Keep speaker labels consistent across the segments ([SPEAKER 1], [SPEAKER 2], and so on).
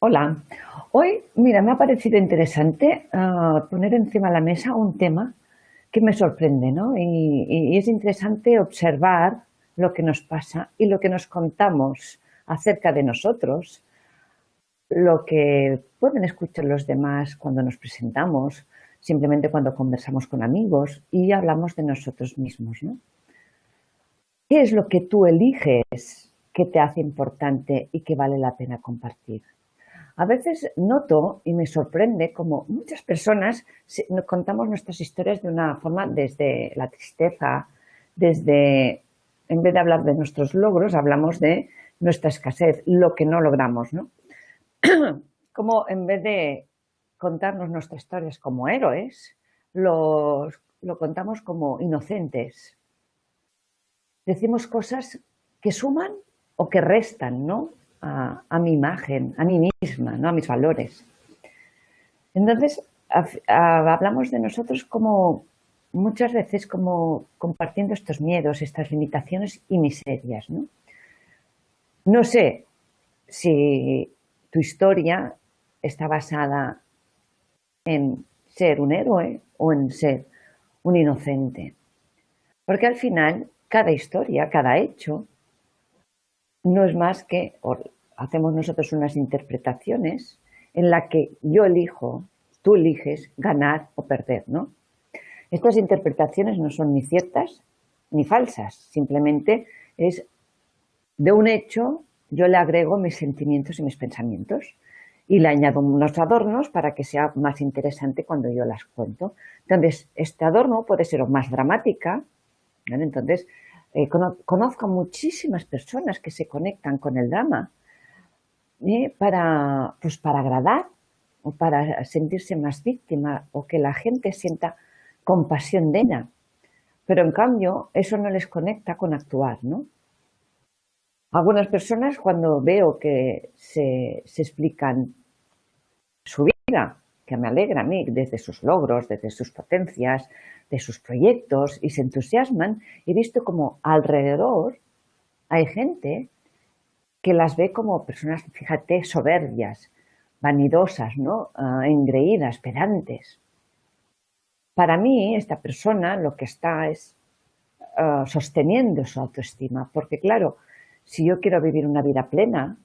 [SPEAKER 1] Hola, hoy, mira, me ha parecido interesante poner encima de la mesa un tema que me sorprende, ¿no? Y es interesante observar lo que nos pasa y lo que nos contamos acerca de nosotros, lo que pueden escuchar los demás cuando nos presentamos, simplemente cuando conversamos con amigos y hablamos de nosotros mismos, ¿no? ¿Qué es lo que tú eliges que te hace importante y que vale la pena compartir? A veces noto y me sorprende como muchas personas nos contamos nuestras historias de una forma desde la tristeza, desde, en vez de hablar de nuestros logros, hablamos de nuestra escasez, lo que no logramos, ¿no? Como en vez de contarnos nuestras historias como héroes, lo contamos como inocentes. Decimos cosas que suman o que restan, ¿no? A mi imagen, a mí misma, ¿no? A mis valores. Entonces, hablamos de nosotros como muchas veces como compartiendo estos miedos, estas limitaciones y miserias, ¿no? No sé si tu historia está basada en ser un héroe o en ser un inocente. Porque al final, cada historia, cada hecho, no es más que, o hacemos nosotros unas interpretaciones en la que yo elijo, tú eliges ganar o perder, ¿no? Estas interpretaciones no son ni ciertas ni falsas, simplemente es de un hecho, yo le agrego mis sentimientos y mis pensamientos y le añado unos adornos para que sea más interesante cuando yo las cuento. Entonces, este adorno puede ser más dramática, ¿vale? Entonces, conozco muchísimas personas que se conectan con el drama para agradar o para sentirse más víctima o que la gente sienta compasión de ella. Pero en cambio, eso no les conecta con actuar, ¿no? Algunas personas cuando veo que se explican su vida, que me alegra a mí, desde sus logros, desde sus potencias, de sus proyectos y se entusiasman, he visto como alrededor hay gente que las ve como personas, fíjate, soberbias, vanidosas, ¿no? Engreídas, pedantes. Para mí, esta persona lo que está es sosteniendo su autoestima, porque claro, si yo quiero vivir una vida plena,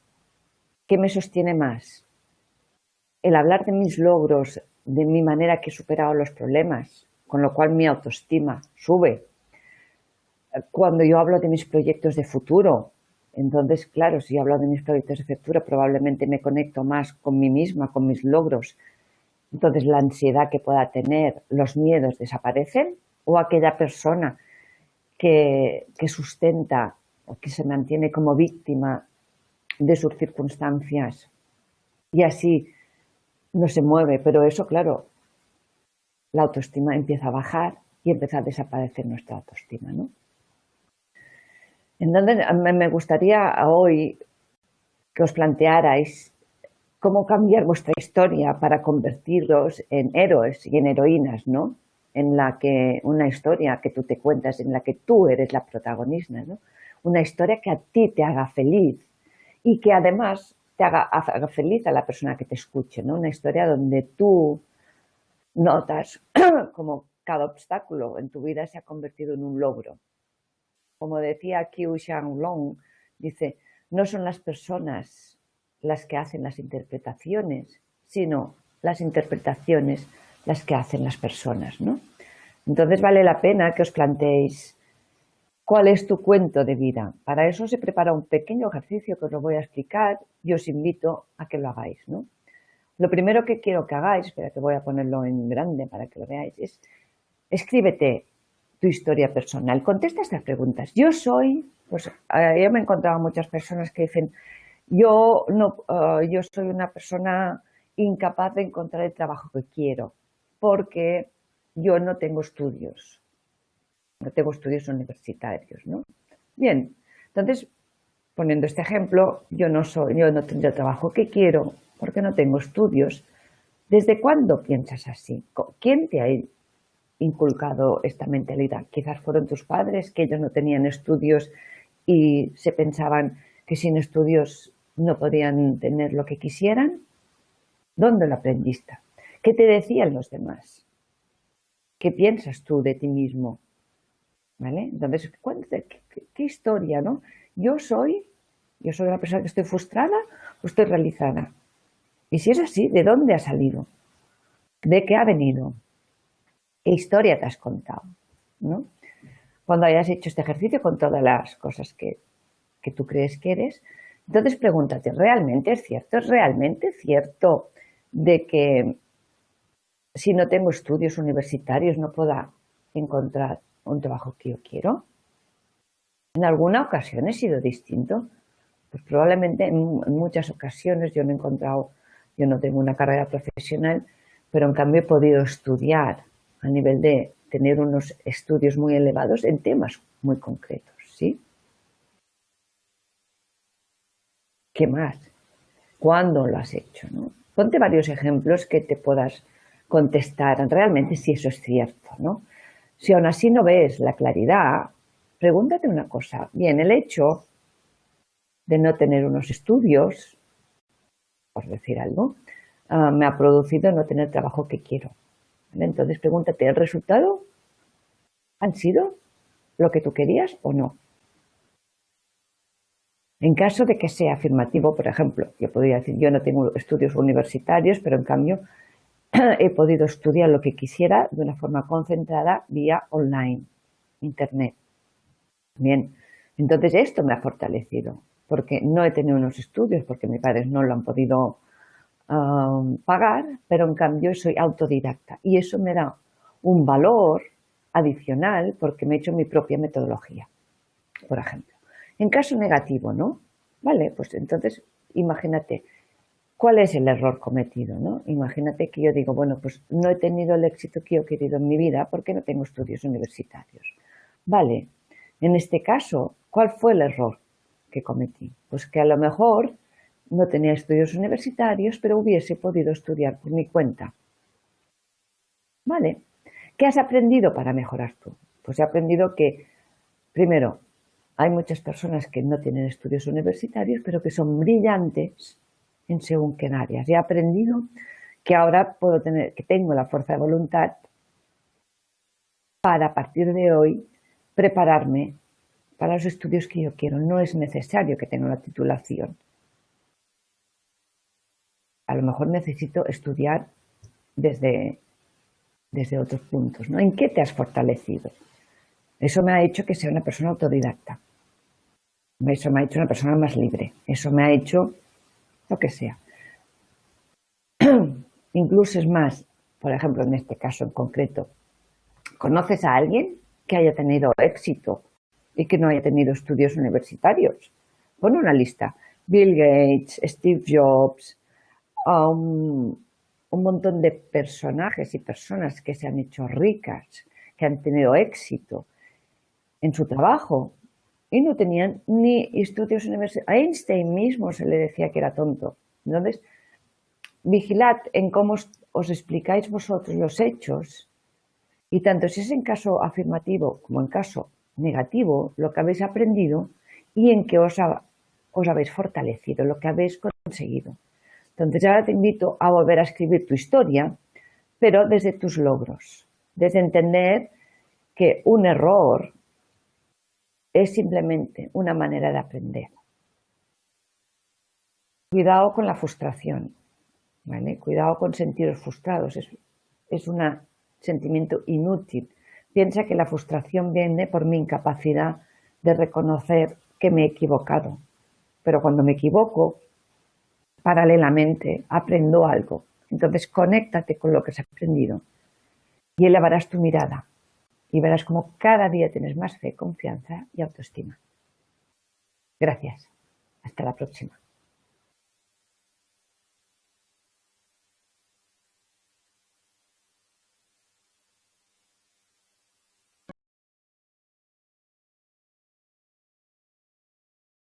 [SPEAKER 1] ¿qué me sostiene más? El hablar de mis logros, de mi manera que he superado los problemas, con lo cual mi autoestima sube. Cuando yo hablo de mis proyectos de futuro, entonces, claro, si yo hablo de mis proyectos de futuro, probablemente me conecto más con mí misma, con mis logros. Entonces, la ansiedad que pueda tener, los miedos desaparecen, o aquella persona que sustenta o que se mantiene como víctima de sus circunstancias y así no se mueve, pero eso, claro, la autoestima empieza a bajar y empieza a desaparecer nuestra autoestima, ¿no? Entonces, me gustaría hoy que os plantearais cómo cambiar vuestra historia para convertiros en héroes y en heroínas, ¿no? En la que una historia que tú te cuentas, en la que tú eres la protagonista, ¿no? Una historia que a ti te haga feliz y que además haga feliz a la persona que te escuche, ¿no? Una historia donde tú notas como cada obstáculo en tu vida se ha convertido en un logro. Como decía Qiu Shanlong, dice, no son las personas las que hacen las interpretaciones, sino las interpretaciones las que hacen las personas, ¿no? Entonces vale la pena que os planteéis cuál es tu cuento de vida. Para eso se prepara un pequeño ejercicio que os lo voy a explicar y os invito a que lo hagáis, ¿no? Lo primero que quiero que hagáis, espera que voy a ponerlo en grande para que lo veáis, es escríbete tu historia personal. Contesta estas preguntas. Yo soy, pues yo me he encontrado muchas personas que dicen, yo soy una persona incapaz de encontrar el trabajo que quiero porque yo no tengo estudios, universitarios, ¿no? Bien, entonces, poniendo este ejemplo, yo no tendré el trabajo que quiero porque no tengo estudios. ¿Desde cuándo piensas así? ¿Quién te ha inculcado esta mentalidad? Quizás fueron tus padres, que ellos no tenían estudios y se pensaban que sin estudios no podían tener lo que quisieran, ¿Dónde lo aprendiste? ¿Qué te decían los demás? ¿Qué piensas tú de ti mismo? ¿Vale? Entonces, cuéntate qué historia, ¿no? Yo soy una persona que estoy frustrada o estoy realizada. Y si es así, ¿de dónde ha salido? ¿De qué ha venido? ¿Qué historia te has contado? ¿No? Cuando hayas hecho este ejercicio con todas las cosas que tú crees que eres, entonces pregúntate, ¿realmente es cierto? ¿Es realmente cierto de que si no tengo estudios universitarios no pueda encontrar un trabajo que yo quiero? En alguna ocasión he sido distinto. Pues probablemente en muchas ocasiones yo no tengo una carrera profesional, pero en cambio he podido estudiar a nivel de tener unos estudios muy elevados en temas muy concretos, ¿sí? ¿Qué más? ¿Cuándo lo has hecho? ¿No? Ponte varios ejemplos que te puedas contestar realmente si eso es cierto, ¿no? Si aún así no ves la claridad, pregúntate una cosa. Bien, el hecho de no tener unos estudios, por decir algo, me ha producido no tener trabajo que quiero. ¿Vale? Entonces pregúntate, ¿el resultado han sido lo que tú querías o no? En caso de que sea afirmativo, por ejemplo, yo podría decir, yo no tengo estudios universitarios, pero en cambio he podido estudiar lo que quisiera de una forma concentrada vía online, internet. Bien, entonces esto me ha fortalecido, porque no he tenido unos estudios, porque mis padres no lo han podido pagar, pero en cambio soy autodidacta y eso me da un valor adicional porque me he hecho mi propia metodología, por ejemplo. En caso negativo, ¿no? Vale, pues entonces imagínate, ¿cuál es el error cometido, no? Imagínate que yo digo, bueno, pues no he tenido el éxito que yo he querido en mi vida porque no tengo estudios universitarios. Vale, en este caso, ¿cuál fue el error que cometí? Pues que a lo mejor no tenía estudios universitarios, pero hubiese podido estudiar por mi cuenta. ¿Vale? ¿Qué has aprendido para mejorar tú? Pues he aprendido que, primero, hay muchas personas que no tienen estudios universitarios, pero que son brillantes en según qué áreas. He aprendido que ahora que tengo la fuerza de voluntad para, a partir de hoy, prepararme para los estudios que yo quiero. No es necesario que tenga una titulación. A lo mejor necesito estudiar desde otros puntos, ¿no? ¿En qué te has fortalecido? Eso me ha hecho que sea una persona autodidacta. Eso me ha hecho una persona más libre. Eso me ha hecho lo que sea. Incluso es más, por ejemplo, en este caso en concreto, ¿conoces a alguien que haya tenido éxito y que no haya tenido estudios universitarios? Pon una lista. Bill Gates, Steve Jobs, un montón de personajes y personas que se han hecho ricas, que han tenido éxito en su trabajo y no tenían ni estudios universitarios. A Einstein mismo se le decía que era tonto. Entonces, vigilad en cómo os explicáis vosotros los hechos y tanto si es en caso afirmativo como en caso negativo, lo que habéis aprendido y en qué os habéis fortalecido, lo que habéis conseguido. Entonces ahora te invito a volver a escribir tu historia, pero desde tus logros, desde entender que un error es simplemente una manera de aprender. Cuidado con la frustración, ¿vale? Cuidado con sentiros frustrados, es un sentimiento inútil. Piensa que la frustración viene por mi incapacidad de reconocer que me he equivocado, pero cuando me equivoco, paralelamente aprendo algo. Entonces conéctate con lo que has aprendido y elevarás tu mirada y verás como cada día tienes más fe, confianza y autoestima. Gracias. Hasta la próxima.